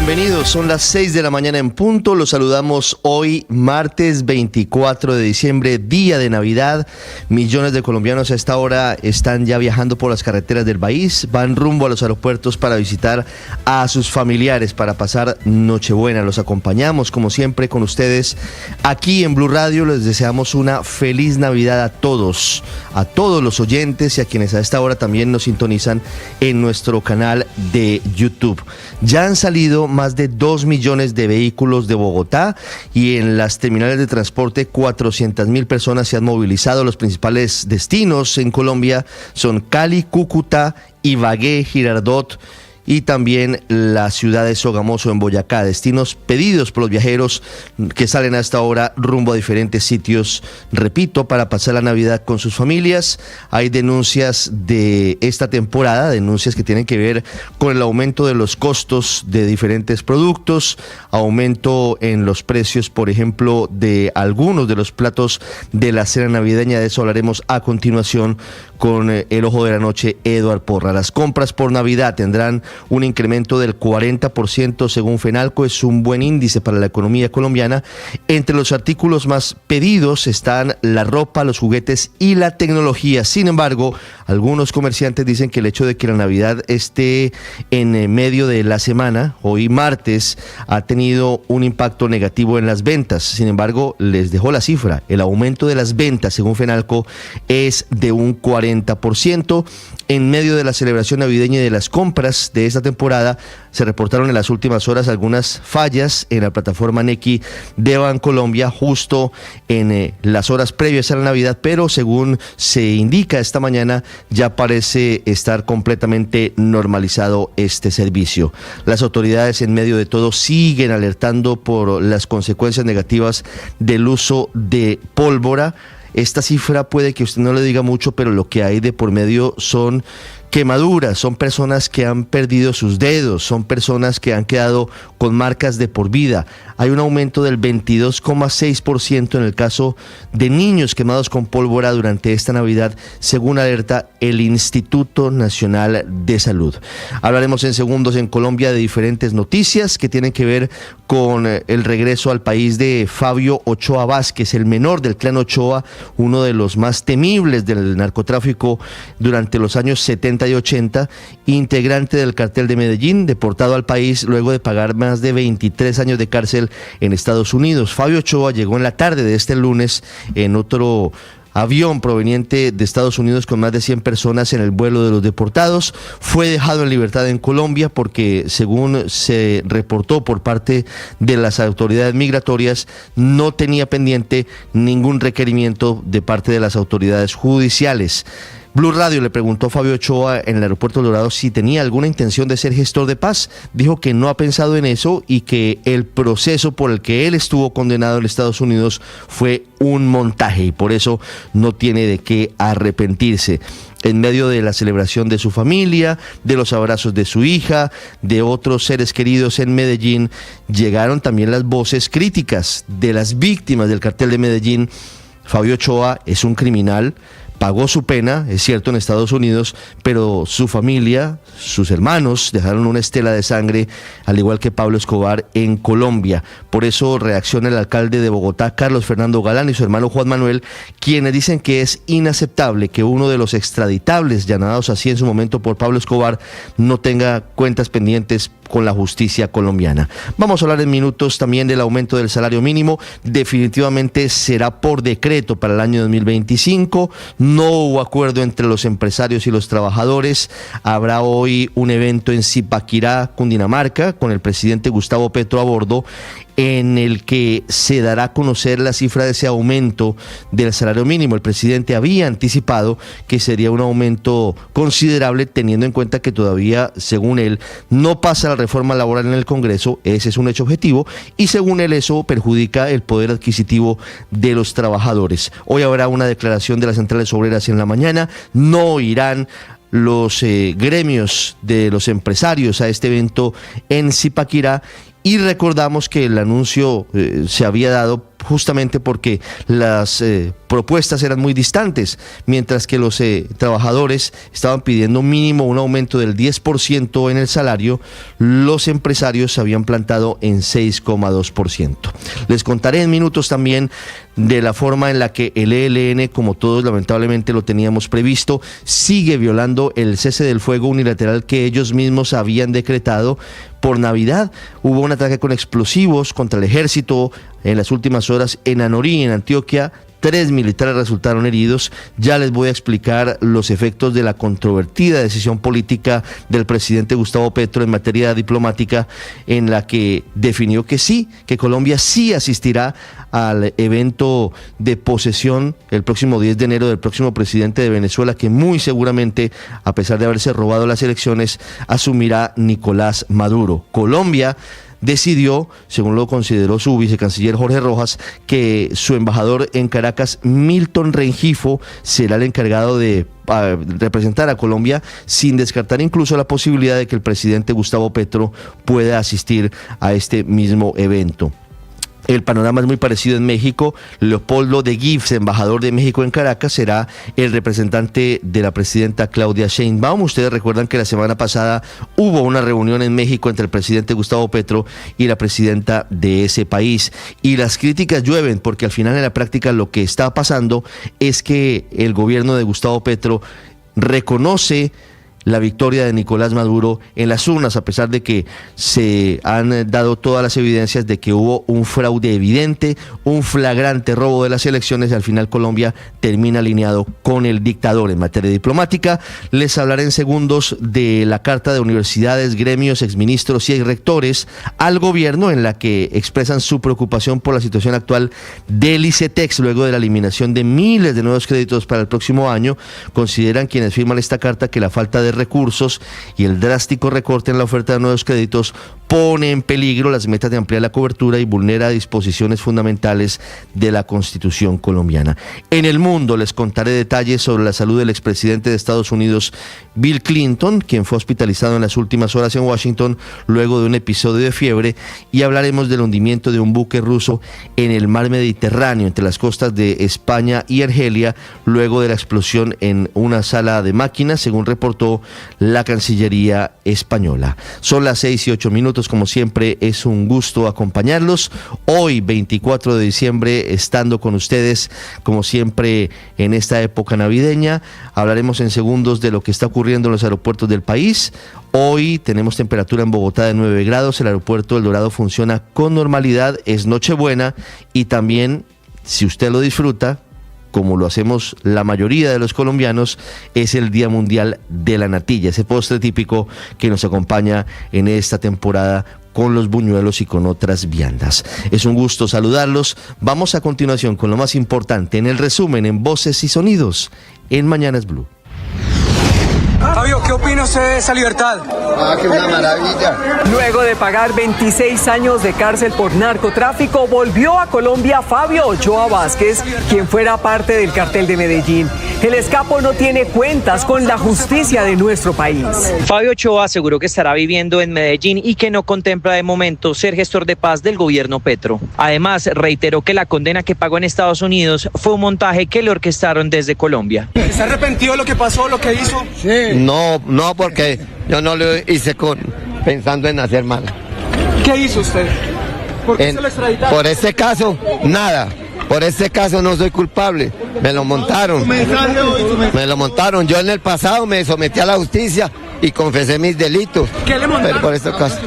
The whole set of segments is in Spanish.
Bienvenidos, son las 6 de la mañana en punto. Los saludamos hoy, martes 24 de diciembre, día de Navidad. Millones de colombianos a esta hora están ya viajando por las carreteras del país, van rumbo a los aeropuertos para visitar a sus familiares, para pasar Nochebuena. Los acompañamos, como siempre, con ustedes aquí en Blue Radio. Les deseamos una feliz Navidad a todos los oyentes y a quienes a esta hora también nos sintonizan en nuestro canal de YouTube. Ya han salido más de 2 millones de vehículos de Bogotá y en las terminales de transporte 400.000 personas se han movilizado. Los principales destinos en Colombia son Cali, Cúcuta, Ibagué, Girardot y también la ciudad de Sogamoso en Boyacá, destinos pedidos por los viajeros que salen a esta hora rumbo a diferentes sitios, repito, para pasar la Navidad con sus familias. Hay denuncias de esta temporada, denuncias que tienen que ver con el aumento de los costos de diferentes productos, aumento en los precios, por ejemplo, de algunos de los platos de la cena navideña. De eso hablaremos a continuación con el ojo de la noche, Eduard Porra. Las compras por Navidad tendrán un incremento del 40% según Fenalco. Es un buen índice para la economía colombiana. Entre los artículos más pedidos están la ropa, los juguetes y la tecnología. Sin embargo, algunos comerciantes dicen que el hecho de que la Navidad esté en medio de la semana, hoy martes, ha tenido un impacto negativo en las ventas. Sin embargo, les dejo la cifra. El aumento de las ventas, según Fenalco, es de un 40%. En medio de la celebración navideña y de las compras de esta temporada, se reportaron en las últimas horas algunas fallas en la plataforma Nequi de Bancolombia justo en las horas previas a la Navidad, pero según se indica esta mañana, ya parece estar completamente normalizado este servicio. Las autoridades, en medio de todo, siguen alertando por las consecuencias negativas del uso de pólvora. Esta cifra puede que usted no le diga mucho, pero lo que hay de por medio son quemaduras, son personas que han perdido sus dedos, son personas que han quedado con marcas de por vida. Hay un aumento del 22,6% en el caso de niños quemados con pólvora durante esta Navidad, según alerta el Instituto Nacional de Salud. Hablaremos en segundos en Colombia de diferentes noticias que tienen que ver con el regreso al país de Fabio Ochoa Vázquez, el menor del clan Ochoa, uno de los más temibles del narcotráfico durante los años 70 y 80, integrante del cartel de Medellín, deportado al país luego de pagar más de 23 años de cárcel en Estados Unidos. Fabio Ochoa llegó en la tarde de este lunes en otro avión proveniente de Estados Unidos con más de 100 personas en el vuelo de los deportados. Fue dejado en libertad en Colombia porque, según se reportó por parte de las autoridades migratorias, no tenía pendiente ningún requerimiento de parte de las autoridades judiciales. Blue Radio le preguntó a Fabio Ochoa en el aeropuerto de Dorado si tenía alguna intención de ser gestor de paz. Dijo que no ha pensado en eso y que el proceso por el que él estuvo condenado en Estados Unidos fue un montaje y por eso no tiene de qué arrepentirse. En medio de la celebración de su familia, de los abrazos de su hija, de otros seres queridos en Medellín, llegaron también las voces críticas de las víctimas del cartel de Medellín. Fabio Ochoa es un criminal, pagó su pena, es cierto, en Estados Unidos, pero su familia, sus hermanos, dejaron una estela de sangre, al igual que Pablo Escobar, en Colombia. Por eso reacciona el alcalde de Bogotá, Carlos Fernando Galán, y su hermano Juan Manuel, quienes dicen que es inaceptable que uno de los extraditables, llamados así en su momento por Pablo Escobar, no tenga cuentas pendientes con la justicia colombiana. Vamos a hablar en minutos también del aumento del salario mínimo. Definitivamente será por decreto para el año 2025. No hubo acuerdo entre los empresarios y los trabajadores. Habrá hoy un evento en Zipaquirá, Cundinamarca, con el presidente Gustavo Petro a bordo, en el que se dará a conocer la cifra de ese aumento del salario mínimo. El presidente había anticipado que sería un aumento considerable, teniendo en cuenta que todavía, según él, no pasa la reforma laboral en el Congreso. Ese es un hecho objetivo y, según él, eso perjudica el poder adquisitivo de los trabajadores. Hoy habrá una declaración de las centrales obreras en la mañana. No irán los gremios de los empresarios a este evento en Zipaquirá. Y recordamos que el anuncio se había dado justamente porque las propuestas eran muy distantes, mientras que los trabajadores estaban pidiendo mínimo un aumento del 10% en el salario, los empresarios se habían plantado en 6,2%. Les contaré en minutos también de la forma en la que el ELN, como todos lamentablemente lo teníamos previsto, sigue violando el cese del fuego unilateral que ellos mismos habían decretado. Por Navidad hubo un ataque con explosivos contra el ejército en las últimas horas en Anorí, en Antioquia. 3 militares resultaron heridos. Ya les voy a explicar los efectos de la controvertida decisión política del presidente Gustavo Petro en materia diplomática, en la que definió que sí, que Colombia sí asistirá al evento de posesión el próximo 10 de enero del próximo presidente de Venezuela, que muy seguramente, a pesar de haberse robado las elecciones, asumirá Nicolás Maduro. Colombia decidió, según lo consideró su vicecanciller Jorge Rojas, que su embajador en Caracas, Milton Rengifo, será el encargado de representar a Colombia, sin descartar incluso la posibilidad de que el presidente Gustavo Petro pueda asistir a este mismo evento. El panorama es muy parecido en México. Leopoldo de Guives, embajador de México en Caracas, será el representante de la presidenta Claudia Sheinbaum. Ustedes recuerdan que la semana pasada hubo una reunión en México entre el presidente Gustavo Petro y la presidenta de ese país. Y las críticas llueven, porque al final en la práctica lo que está pasando es que el gobierno de Gustavo Petro reconoce la victoria de Nicolás Maduro en las urnas, a pesar de que se han dado todas las evidencias de que hubo un fraude evidente, un flagrante robo de las elecciones, y al final Colombia termina alineado con el dictador. En materia diplomática, les hablaré en segundos de la carta de universidades, gremios, exministros y rectores al gobierno, en la que expresan su preocupación por la situación actual del ICETEX, luego de la eliminación de miles de nuevos créditos para el próximo año. Consideran quienes firman esta carta que la falta de recursos y el drástico recorte en la oferta de nuevos créditos pone en peligro las metas de ampliar la cobertura y vulnera disposiciones fundamentales de la Constitución colombiana. En el mundo les contaré detalles sobre la salud del expresidente de Estados Unidos, Bill Clinton, quien fue hospitalizado en las últimas horas en Washington luego de un episodio de fiebre, y hablaremos del hundimiento de un buque ruso en el mar Mediterráneo entre las costas de España y Argelia luego de la explosión en una sala de máquinas, según reportó la Cancillería española. Son las 6:08, como siempre es un gusto acompañarlos. Hoy 24 de diciembre, estando con ustedes como siempre en esta época navideña. Hablaremos en segundos de lo que está ocurriendo en los aeropuertos del país. Hoy tenemos temperatura en Bogotá de 9 grados, el aeropuerto El Dorado funciona con normalidad, es Nochebuena, y también, si usted lo disfruta, como lo hacemos la mayoría de los colombianos, es el Día Mundial de la Natilla, ese postre típico que nos acompaña en esta temporada con los buñuelos y con otras viandas. Es un gusto saludarlos. Vamos a continuación con lo más importante en el resumen en Voces y Sonidos en Mañanas Blue. Fabio, ¿qué opina usted de esa libertad? Que una maravilla. Luego de pagar 26 años de cárcel por narcotráfico, volvió a Colombia Fabio Ochoa Vázquez, quien fuera parte del cartel de Medellín. El escapo no tiene cuentas con la justicia de nuestro país. Fabio Ochoa aseguró que estará viviendo en Medellín y que no contempla de momento ser gestor de paz del gobierno Petro. Además, reiteró que la condena que pagó en Estados Unidos fue un montaje que le orquestaron desde Colombia. ¿Está arrepentido de lo que pasó, lo que hizo? Sí. No, porque yo no lo hice pensando en hacer mal. ¿Qué hizo usted? ¿Por qué se lo extraditaron? Por este caso, nada. Por este caso no soy culpable. Me lo montaron. Yo en el pasado me sometí a la justicia y confesé mis delitos. ¿Qué le montaron? Pero por este caso,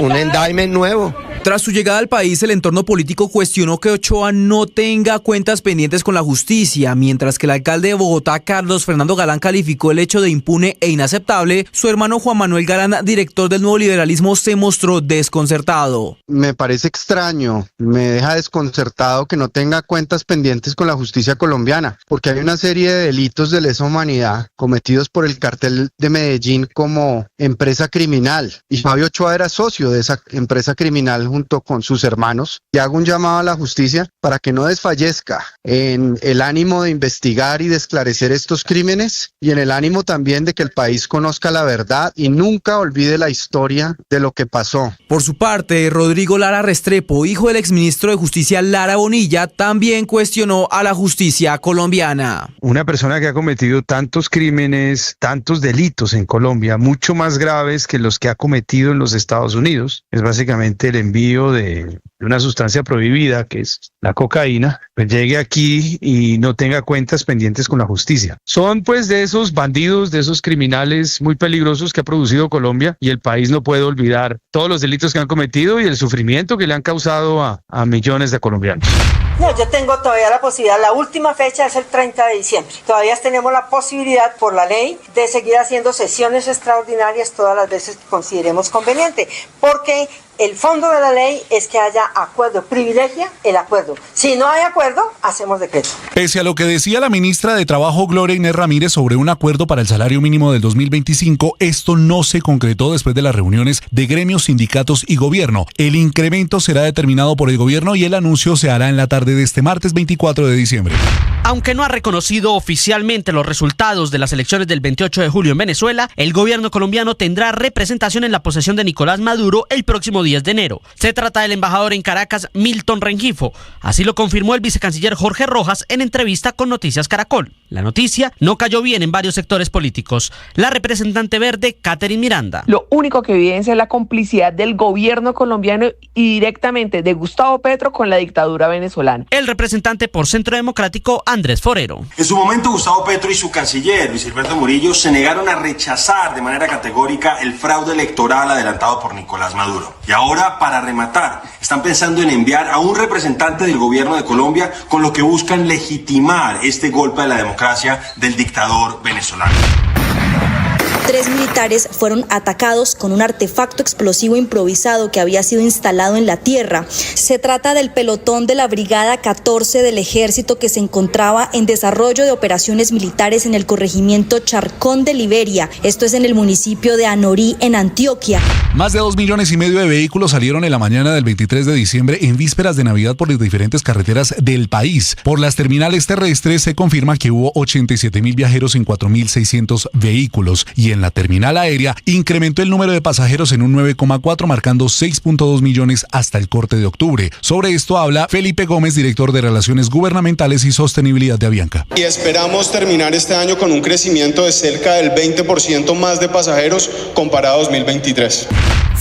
un indictment nuevo. Tras su llegada al país, el entorno político cuestionó que Ochoa no tenga cuentas pendientes con la justicia, mientras que el alcalde de Bogotá, Carlos Fernando Galán, calificó el hecho de impune e inaceptable. Su hermano Juan Manuel Galán, director del Nuevo Liberalismo, se mostró desconcertado. Me parece extraño, me deja desconcertado que no tenga cuentas pendientes con la justicia colombiana, porque hay una serie de delitos de lesa humanidad cometidos por el cartel de Medellín como empresa criminal, y Fabio Ochoa era socio de esa empresa criminal junto con sus hermanos, y hago un llamado a la justicia para que no desfallezca en el ánimo de investigar y de esclarecer estos crímenes y en el ánimo también de que el país conozca la verdad y nunca olvide la historia de lo que pasó. Por su parte, Rodrigo Lara Restrepo, hijo del exministro de Justicia Lara Bonilla, también cuestionó a la justicia colombiana. Una persona que ha cometido tantos crímenes, tantos delitos en Colombia, mucho más graves que los que ha cometido en los Estados Unidos, es básicamente el envío de una sustancia prohibida, que es la cocaína, pues llegue aquí y no tenga cuentas pendientes con la justicia. Son pues de esos bandidos, de esos criminales muy peligrosos que ha producido Colombia, y el país no puede olvidar todos los delitos que han cometido y el sufrimiento que le han causado a millones de colombianos. No, yo tengo todavía la posibilidad, la última fecha es el 30 de diciembre. Todavía tenemos la posibilidad por la ley de seguir haciendo sesiones extraordinarias todas las veces que consideremos conveniente, porque el fondo de la ley es que haya acuerdo, privilegia el acuerdo. Si no hay acuerdo, hacemos decreto. Pese a lo que decía la ministra de Trabajo, Gloria Inés Ramírez, sobre un acuerdo para el salario mínimo del 2025, esto no se concretó después de las reuniones de gremios, sindicatos y gobierno. El incremento será determinado por el gobierno y el anuncio se hará en la tarde de este martes 24 de diciembre. Aunque no ha reconocido oficialmente los resultados de las elecciones del 28 de julio en Venezuela, el gobierno colombiano tendrá representación en la posesión de Nicolás Maduro el próximo 10 de enero. Se trata del embajador en Caracas, Milton Rengifo. Así lo confirmó el vicecanciller Jorge Rojas en entrevista con Noticias Caracol. La noticia no cayó bien en varios sectores políticos. La representante verde, Catherine Miranda. Lo único que evidencia es la complicidad del gobierno colombiano y directamente de Gustavo Petro con la dictadura venezolana. El representante por Centro Democrático, Andrés Forero. En su momento, Gustavo Petro y su canciller, Luis Alberto Murillo, se negaron a rechazar de manera categórica el fraude electoral adelantado por Nicolás Maduro. Y ahora, para rematar, están pensando en enviar a un representante del gobierno de Colombia, con lo que buscan legitimar este golpe a la democracia del dictador venezolano. 3 militares fueron atacados con un artefacto explosivo improvisado que había sido instalado en la tierra. Se trata del pelotón de la Brigada 14 del Ejército que se encontraba en desarrollo de operaciones militares en el corregimiento Charcón de Liberia. Esto es en el municipio de Anorí, en Antioquia. Más de 2,5 millones de vehículos salieron en la mañana del 23 de diciembre en vísperas de Navidad por las diferentes carreteras del país. Por las terminales terrestres se confirma que hubo 87,000 viajeros en 4,600 vehículos, y en la terminal aérea incrementó el número de pasajeros en un 9,4, marcando 6,2 millones hasta el corte de octubre. Sobre esto habla Felipe Gómez, director de Relaciones Gubernamentales y Sostenibilidad de Avianca. Y esperamos terminar este año con un crecimiento de cerca del 20% más de pasajeros comparado a 2023.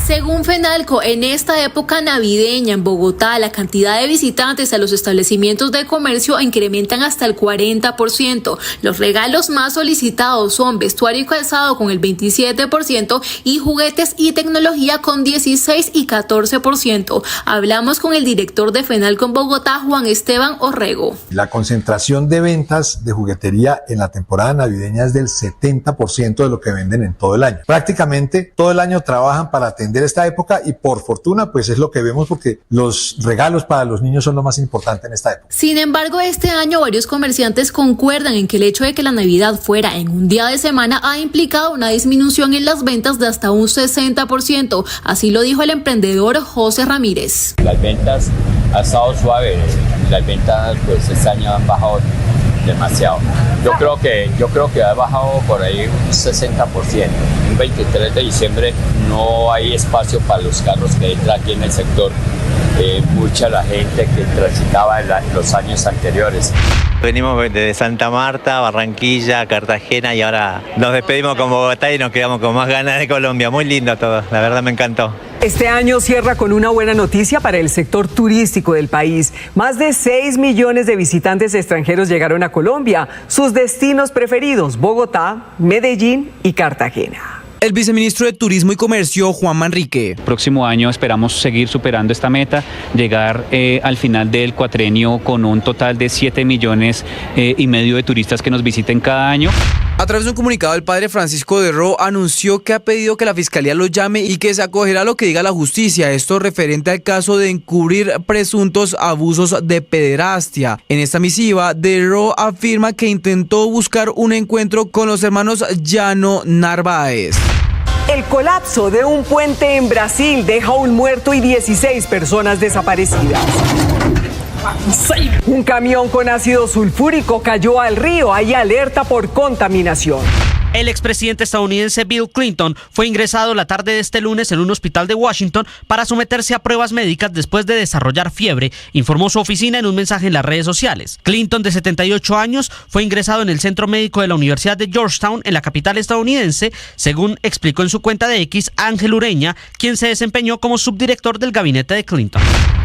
Según Fenalco, en esta época navideña en Bogotá, la cantidad de visitantes a los establecimientos de comercio incrementan hasta el 40%. Los regalos más solicitados son vestuario y calzado con el 27% y juguetes y tecnología con 16 y 14%. Hablamos con el director de Fenalco en Bogotá, Juan Esteban Orrego. La concentración de ventas de juguetería en la temporada navideña es del 70% de lo que venden en todo el año. Prácticamente todo el año trabajan para atender esta época y por fortuna pues es lo que vemos, porque los regalos para los niños son lo más importante en esta época. Sin embargo, este año varios comerciantes concuerdan en que el hecho de que la Navidad fuera en un día de semana ha implicado una disminución en las ventas de hasta un 60%. Así lo dijo el emprendedor José Ramírez. Las ventas han estado suaves, las ventas pues este año han bajado demasiado. Yo creo que ha bajado por ahí un 60%. Un 23 de diciembre no hay espacio para los carros que entran aquí en el sector. Mucha la gente que transitaba en los años anteriores. Venimos desde Santa Marta, Barranquilla, Cartagena, y ahora nos despedimos con Bogotá y nos quedamos con más ganas de Colombia. Muy lindo todo, la verdad me encantó. Este año cierra con una buena noticia para el sector turístico del país. Más de 6 millones de visitantes extranjeros llegaron a Colombia. Sus destinos preferidos: Bogotá, Medellín y Cartagena. El viceministro de Turismo y Comercio, Juan Manrique. Próximo año esperamos seguir superando esta meta, llegar al final del cuatrenio con un total de 7,5 millones de turistas que nos visiten cada año. A través de un comunicado, el padre Francisco de Roo anunció que ha pedido que la Fiscalía lo llame y que se acogerá a lo que diga la justicia. Esto referente al caso de encubrir presuntos abusos de pederastia. En esta misiva, de Roo afirma que intentó buscar un encuentro con los hermanos Llano Narváez. El colapso de un puente en Brasil deja un muerto y 16 personas desaparecidas. Un camión con ácido sulfúrico cayó al río. Hay alerta por contaminación. El expresidente estadounidense Bill Clinton fue ingresado la tarde de este lunes en un hospital de Washington para someterse a pruebas médicas después de desarrollar fiebre, informó su oficina en un mensaje en las redes sociales. Clinton, de 78 años, fue ingresado en el centro médico de la Universidad de Georgetown, en la capital estadounidense, según explicó en su cuenta de X Ángel Ureña, quien se desempeñó como subdirector del gabinete de Clinton.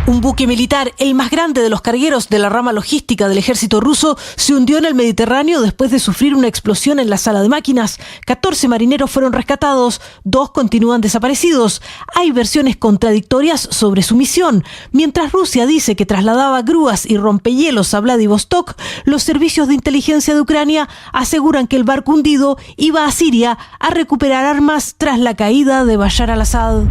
Un buque militar, el más grande de los cargueros de la rama logística del ejército ruso, se hundió en el Mediterráneo después de sufrir una explosión en la sala de máquinas. 14 marineros fueron rescatados, 2 continúan desaparecidos. Hay versiones contradictorias sobre su misión. Mientras Rusia dice que trasladaba grúas y rompehielos a Vladivostok, los servicios de inteligencia de Ucrania aseguran que el barco hundido iba a Siria a recuperar armas tras la caída de Bashar al-Assad.